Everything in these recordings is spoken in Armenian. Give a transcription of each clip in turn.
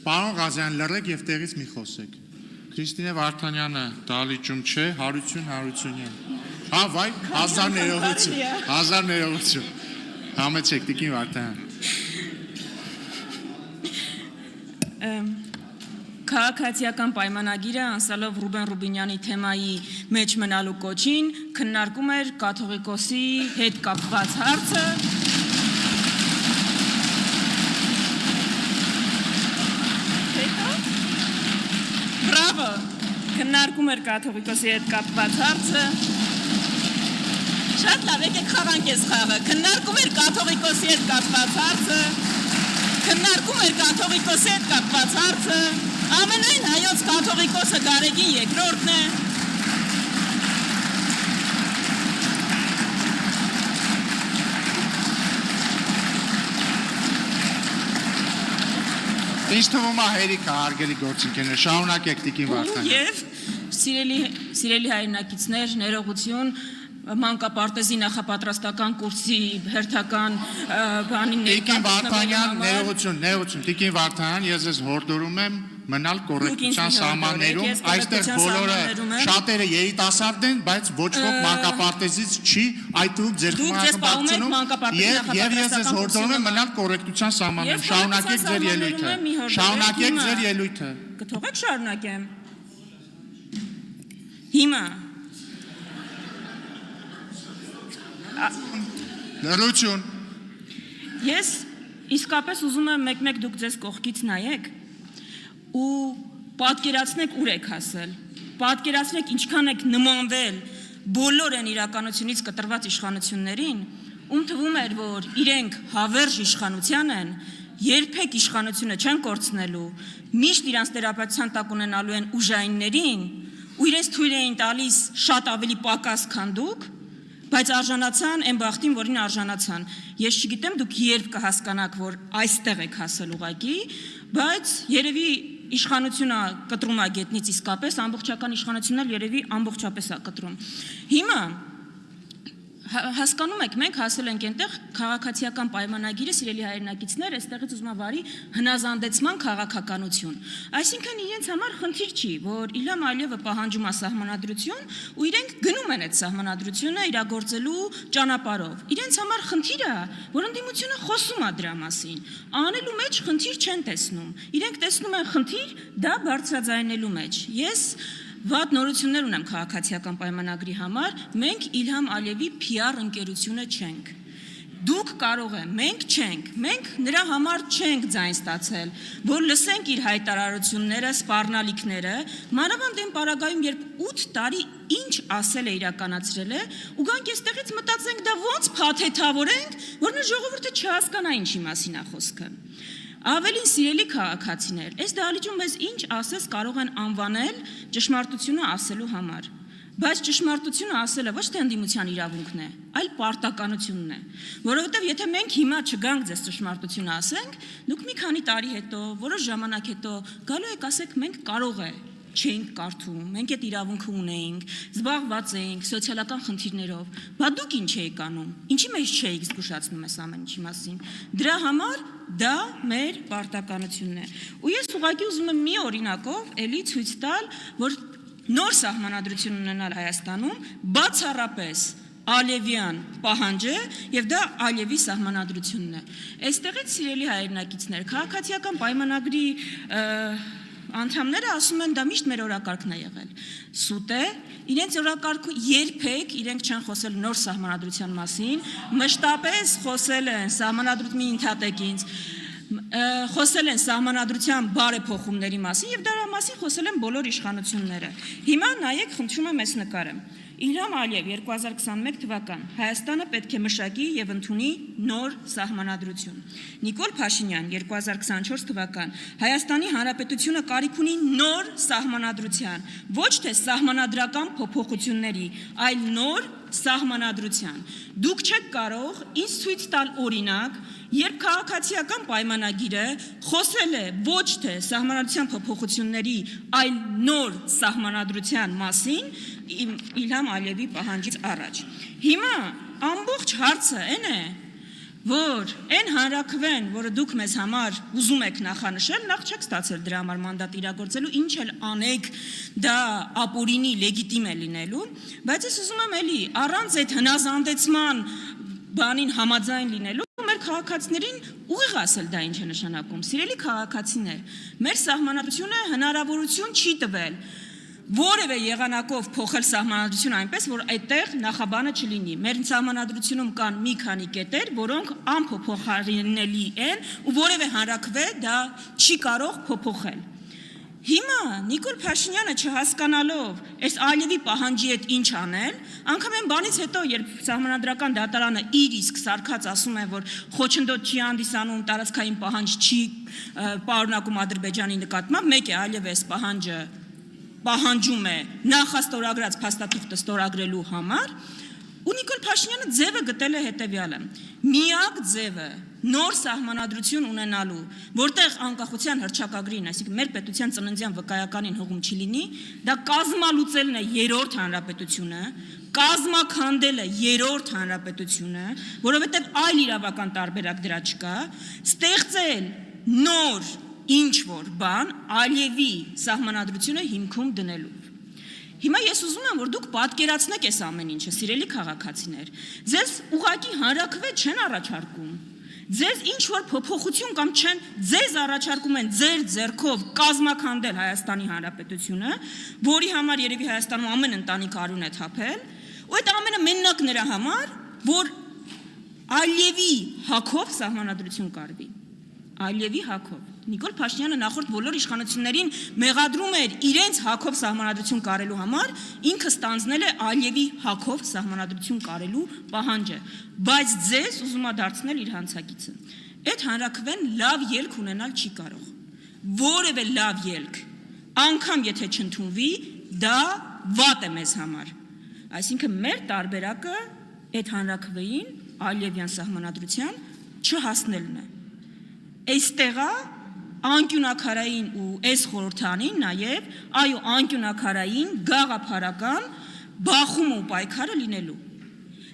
Պարոն Ղազարյան, լռեք եւ տեղից մի խոսեք։ Քրիստինե Վարդանյանը դալիճում չէ, Հարություն։ Հա, վայ, 1000 ներողություն։ Համեցեք, Տիկին Վարդանյան։ Քաղաքացիական պայմանագիրը անցալով Ռուբեն Ռուբինյանի թեմայի մեջ մնալու կոչին քննարկում էր կաթողիկոսի հետ կապված հարցը։ Բրավո, քննարկում էր կաթողիկոսի հետ կապված հարցը։ Շատ լավ, եկեք խաղանք ես խաղը։ Քննարկում էր կաթողիկոսի հետ կապված հարցը։ Ամենայն հայոց կաթողիկոսը Գարեգին երկրորդն է։ Ինչ թվում է հերիք հարգելի գործընկերներ, շարունակեք Տիկին Վարդանյան։ Եվ սիրելի հայրենակիցներ, ներողություն մանկապարտեզի նախապատրաստական կուրսի հերթական բանի Տիկին Վարդանյան, ներողություն, Տիկին Վարդանյան, ես ես հորդորում եմ մնալ կոռեկտության սահմաններում, այստեղ բոլորը շատերը երիտասարդ են, բայց ոչ ոք մանկապարտեզից չի այդուր ձեր խմբակցությունում եւ ես ես հորդորում եմ մնալ կոռեկտության սահմաններում, շարունակեք ձեր ելույթը։ Կթողեք շարունակեմ։ Հիմա Լրություն։ Ես իսկապես ուզում եմ մեկ-մեկ դուք ձեզ կողքից նայեք ու պատկերացնեք ուր եք հասել, պատկերացնեք ինչքան եք նմանվել բոլոր են իրականությունից կտրված իշխանություններին, ում թվում էր, որ իրենք հավերժ իշխանության են, երբեք իշխանությունը չեն կորցնելու, միշտ իրանց տերապետության տակ ունենալու են ուժայիններին, ու իրենց թույլ էին տալիս շատ ավելի պակաս, քան դուք, բայց արժանացան այն բախտին, որին արժանացան։ Ես չգիտեմ դուք երբ կհասկանաք, որ այստեղ եք հասել ուղղակի, բայց երևի իշխանությունը կտրում է գետնից իսկապես, ամբողջական իշխանությունն էլ երևի ամբողջապես է կտրում։ Հիմա հասկանում եք, մենք հասել ենք այնտեղ քաղաքացիական պայմանագիրը, սիրելի հայրենակիցներ, այստեղից ուզում եմ վարի հնազանդեցման քաղաքականություն։ Այսինքն իրենց համար խնդիր չի, որ Իլհամ Ալիևը պահանջում է սահմանադրություն ու իրենք գնում են այդ սահմանադրությունը իրագործելու ճանապարհով։ Իրենց համար խնդիր է, որ ընդդիմությունը խոսում է դրա մասին։ Անելու մեջ խնդիր չեն տեսնում։ Իրենք տեսնում են խնդիր դա բարձրաձայնելու մեջ։ Ես վատ նորություններ ունեմ քաղաքացիական պայմանագրի համար, մենք Իլհամ Ալիևի PR ընկերությունը չենք։ Դուք կարող եք, մենք չենք, մենք նրա համար չենք ձայն ստացել, որ լսենք իր հայտարարությունները, սպառնալիքները, մանավանդ այն պարագայում, երբ 8 տարի ինչ ասել է իրականացրել է, ու գանք այստեղից մտածենք դա ոնց փաթեթավորենք, որ մեր ժողովուրդը չհասկանա ինչի մասին է խոսքը։ Ավելին սիրելի քաղաքացիներ, այս դահլիճում մեզ ինչ ասես կարող են անվանել ճշմարտությունը ասելու համար, բայց ճշմարտությունը ասելը ոչ թե ընդդիմության իրավունքն է, այլ պարտականությունն է, որովհետև եթե մենք հիմա չգանք ձեզ ճշմարտությունը ասենք, դուք մի քանի տարի հետո, որոշ ժամանակ հետո գալու եք ասեք մենք կարող է չենք կարդում, մենք այդ իրավունքը ունեինք, զբաղված էինք սոցիալական խնդիրներով, բա դուք ինչ էիք անում, ինչի մեջ չէիք զգուշացնում ես ամեն ինչի մասին, դրա համար դա մեր պարտականությունն է, ու ես ուղղակի ուզում եմ մի օրինակով էլի ցույց տալ, որ նոր սահմանադրություն ունենալ Հայաստանում բացառապես Ալիևյան պահանջ է եւ դա Ալիևի սահմանադրությունն է։ Այստեղից սիրելի հայրենակիցներ, քաղաքացիական պայմանագրի անդամները ասում են դա միշտ մեր օրակարգն է եղել։ Սուտ է, իրենց օրակարգը երբեք իրենք չեն խոսել նոր սահմանադրության մասին, մշտապես խոսել են սահմանադրության մի ընդհատեք ինձ, խոսել են սահմանադրության բարեփոխումների մասին եւ դրա մասին խոսել են բոլոր իշխանությունները։ Հիմա նայեք, խնդրում եմ այս նկարը։ Իլհամ Ալիև 2021 թվական Հայաստանը պետք է մշակի եւ ընդունի նոր սահմանադրություն։ Նիկոլ Փաշինյան 2024 թվական Հայաստանի Հանրապետությունը կարիք ունի նոր սահմանադրության, ոչ թե սահմանադրական փոփոխությունների, այլ նոր սահմանադրության։ Դուք չեք կարող ինձ ցույց տալ օրինակ, երբ քաղաքացիական պայմանագիրը խոսել է ոչ թե սահմանադրության փոփոխությունների, այլ նոր սահմանադրության մասին Իլհամ Ալիևի պահանջից առաջ։ Հիմա ամբողջ հարցը այն է, որ այն հանրաքվեն, որը դուք մեզ համար ուզում եք նախանշել, նախ չեք ստացել դրա համար մանդատ իրագործելու, ինչ էլ անեք, դա ապօրինի լեգիտիմ է լինելու, բայց ես ուզում եմ էլի առանց այդ հնազանդեցման բանին համաձայն լինելու, մեր քաղաքացիներին ուղիղ ասել դա ինչ է նշանակում։ Սիրելի քաղաքացիներ, մեր սահմանադրությունը հնարավորություն չի տվել որևէ եղանակով փոխել սահմանադրությունը այնպես, որ այդտեղ նախաբանը չլինի։ Մեր սահմանադրությունում կան մի քանի կետեր, որոնք անփոփոխարինելի են ու որևէ հանրաքվե դա չի կարող փոփոխել։ Հիմա Նիկոլ Փաշինյանը չհասկանալով այս Ալիևի պահանջի հետ ինչ անել, անգամ այն բանից հետո, երբ սահմանադրական դատարանը իր իսկ սարքած ասում է, որ խոչընդոտ չի հանդիսանում, տարածքային պահանջ չի պարունակում Ադրբեջանի նկատմամբ, մեկ է Ալիևը այս պահանջը պահանջում է նախաստորագրած փաստաթուղթը ստորագրելու համար, ու Նիկոլ Փաշինյանը ձևը գտել է հետևյալը. միակ ձևը նոր սահմանադրություն ունենալու, որտեղ անկախության հռչակագրին, այսինքն մեր պետության ծննդյան վկայականին հողում չլինի, դա կազմալուծելն է երրորդ հանրապետությունը, կազմաքանդելը երրորդ հանրապետությունը, որովհետև այլ իրավական տարբերակ դրա չկա, ստեղծել նոր ինչ որ բան Ալիևի սահմանադրությունը հիմքում դնելու։ Հիմա ես ուզում եմ, որ դուք պատկերացնեք այս ամեն ինչը, սիրելի քաղաքացիներ, ձեզ ուղղակի հանրաքվե չեն առաջարկում, ձեզ ինչ որ փոփոխություն կամ չեն, ձեզ առաջարկում են ձեր ձեռքով կազմաքանդել Հայաստանի Հանրապետությունը, որի համար երևի Հայաստանում ամեն ընտանիք արյուն է թափել, ու այդ ամենը մենակ նրա համար, որ Ալիևի հակով սահմանադրություն կարվի, Ալիևի հակով։ Նիկոլ Փաշինյանը նախորդ բոլոր իշխանություններին մեղադրում էր իրենց հակով սահմանադրություն կարելու համար, ինքը ստանձնել է Ալիևի հակով սահմանադրություն կարելու պահանջը, բայց ձեզ ուզում է դարձնել իր հանցագիծը։ Այդ հանրաքվեն լավ ելք ունենալ չի կարող։ Որևէ լավ ելք, անգամ եթե չընդունվի, դա վատ է մեզ համար։ Այսինքն մեր տարբերակը այդ հանրաքվեին Ալիևյան սահմանադրության չհասնելն է։ Այստեղա անկյունակարային ու այս խորհրդանին նաև, այո, անկյունակարային գաղափարական բախում ու պայքարը լինելու։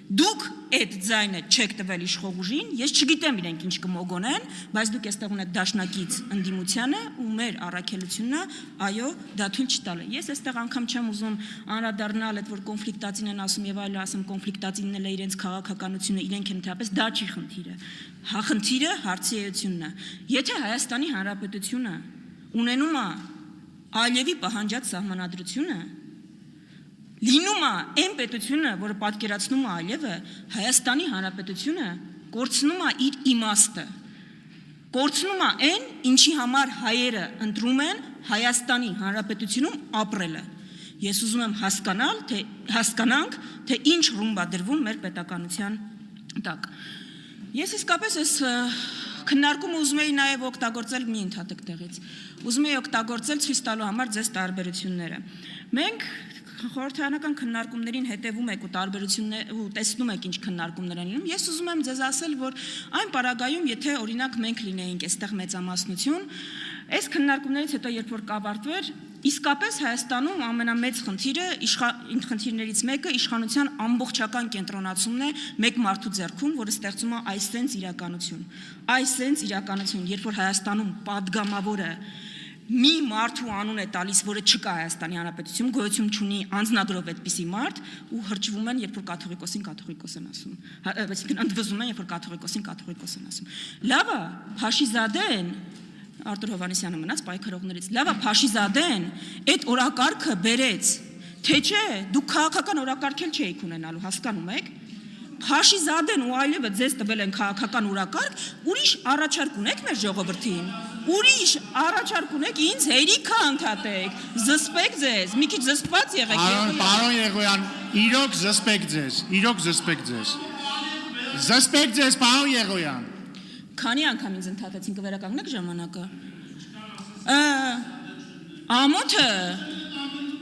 Դուք այդ ձայնը չեք տվել իշխող ուժին, ես չգիտեմ իրենք ինչ կմոգոնեն, բայց դուք այստեղ ունեք դաշնակից ընդդիմությանը ու մեր առաքելությունն է, այո, դա թույլ չտալը։ Ես այստեղ անգամ չեմ ուզում անդրադառնալ այդ որ կոնֆլիկտացին են ասում եւ այլ ասում կոնֆլիկտացինն էլ է իրենց քաղաքականությունը, իրենք են ընդհանրապես դա չի խնդիրը։ Խնդիրը հարցի էությունն է։ Եթե Հայաստանի Հանրապետությունը ունենում է Ալիևի պահանջած սահմանադրությունը, լինում է այն պետությունը, որը պատկերացնում է Ալիևը, Հայաստանի Հանրապետությունը կորցնում է իր իմաստը, կորցնում է այն, ինչի համար հայերը ընտրում են Հայաստանի Հանրապետությունում ապրելը։ Ես ուզում եմ հասկանանք, թե ինչ ռումբ է դրվում մեր պետականության տակ։ Ես իսկապես այս քննարկումը ուզում էի նաև օգտագործել մի ընդհատակ տեղից։ Ուզում էի օգտագործել ցույց տալու համար ձեզ տարբերությունները։ Մենք խորհրդարանական քննարկումներին հետևում եք ու տարբերություններ ու տեսնում եք ինչ քննարկումներ են լինում։ Ես ուզում եմ ձեզ ասել, որ այն պարագայում, եթե օրինակ մենք լինեինք այստեղ մեծամասնություն, այս քննարկումներից հետո երբ որ կավարտվեր, իսկապես Հայաստանում ամենամեծ խնդիրներից մեկը իշխանության ամբողջական կենտրոնացումն է մեկ մարդու ձեռքում, որը ստեղծում է այսենց իրականություն։ Այսենց իրականություն, երբ որ Հայաստանում падգամավորը մի մարդու անուն է տալիս, որը չկա Հայաստանի Հանրապետությունում, գոյություն չունի անձնագրով այդպիսի մարդ ու հրճվում են, երբ որ կաթողիկոսին կաթողիկոս են ասում, այսինքն ընդվզում են, երբ որ կաթողիկոսին կաթողիկոս են ասում։ Լավա, Փաշիզադեն, Արտուր Հովհաննիսյանը մնաց պայքարողներից, լավա Փաշիզադեն այդ օրակարգը բերեց, թե չէ, դուք քաղաքական օրակարգ էլ չէիք ունենալու, հասկանում եք։ Փաշիզադեն ու Ալիևը ձեզ տվել են քաղաքական օրակարգ, ուրիշ առաջարկ ունեք մեր ժողովրդին։ Ուրիշ առաջարկ ունեք, ինձ հերիքը ընդհատեք, զսպեք ձեզ, մի քիչ զսպված եղեք։ Պարոն Եղոյան, իրոք զսպեք ձեզ, իրոք զսպեք ձեզ։ Զսպեք ձեզ, պարոն Եղոյան։ Քանի անգամ ինձ ընդհատեցին, կվերականգնեք ժամանակը։ Ամոթը։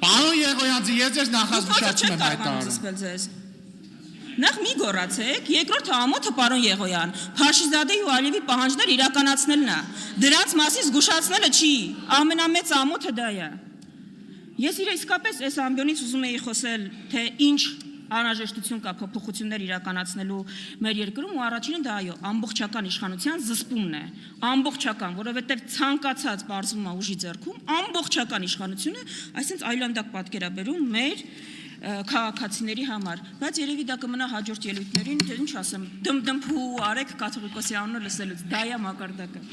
Պարոն Եղոյան, ես ձեզ նախազգուշացում եմ հայտարարում։ Նախ մի գոռացեք, երկրորդը ամոթը պարոն Եղոյան, Փաշիզադեի ու Ալիևի պահանջներ իրականացնելն է, դրանց մասին զգուշացնելը չի, ամենամեծ ամոթը դա է։ Ես իսկապես այս ամբիոնից ուզում էի խոսել, թե ինչ անհրաժեշտություն կա փոփոխություններ իրականացնելու մեր երկրում ու առաջինը դա այո, ամբողջական իշխանության զսպումն է, ամբողջական, որովհետև ցանկացած բարձվում է ուժի ձեռքում, ամբողջական իշխանությունը, այսինքն այլանդակ պատկերաբերում մեր քաղաքացիների համար, բայց երևի դա կմնա հաջորդ ելույթներին, ինչ ասեմ, դմփու Արեգ Կաթողիկոսի անունը լսելուց, դա է մակարդակը։